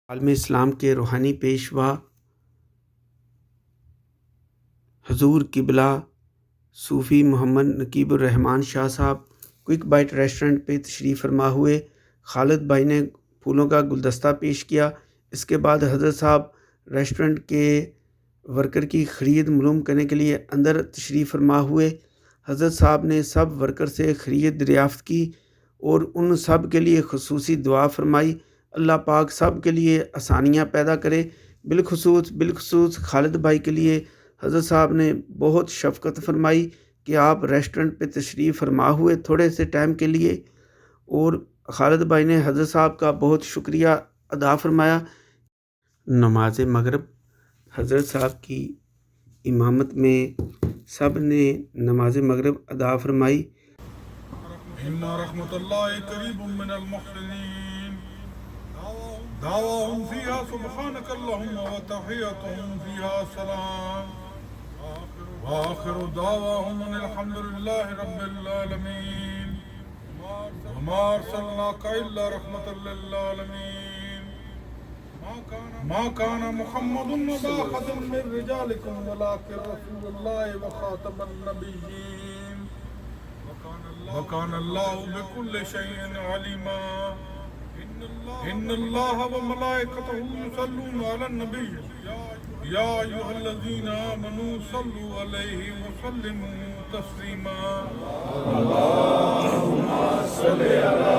عالم اسلام کے روحانی پیشوا حضور قبلہ صوفی محمد نقیب الرحمن شاہ صاحب کوئک بائٹ ریسٹورنٹ پہ تشریف فرما ہوئے۔ خالد بھائی نے پھولوں کا گلدستہ پیش کیا۔ اس کے بعد حضرت صاحب ریسٹورنٹ کے ورکر کی خرید معلوم کرنے کے لیے اندر تشریف فرما ہوئے۔ حضرت صاحب نے سب ورکر سے خرید دریافت کی اور ان سب کے لیے خصوصی دعا فرمائی، اللہ پاک سب کے لیے آسانیاں پیدا کرے۔ بالخصوص خالد بھائی کے لیے حضرت صاحب نے بہت شفقت فرمائی کہ آپ ریسٹورنٹ پہ تشریف فرما ہوئے تھوڑے سے ٹائم کے لیے، اور خالد بھائی نے حضرت صاحب کا بہت شکریہ ادا فرمایا۔ نماز مغرب حضرت صاحب کی امامت میں سب نے نماز مغرب ادا فرمائی۔ ان رحمت اللہ قریب من المحسنین دعواہم فیہا سبحانک اللہم وتحیتہم فیہا سلام وآخر دعواہم ان الحمدللہ رب العالمین وما ارسلناک الا رحمت للعالمین ما کان محمد ابا احد من رجالکم ولکن رسول اللہ وخاتم النبیین وکان اللہ بکل شیء علیما ان اللہ وملائکتہ یصلون علی النبی یا ایھا الذین آمنوا صلوا علیہ وسلموا تسلیما اللہم صل علی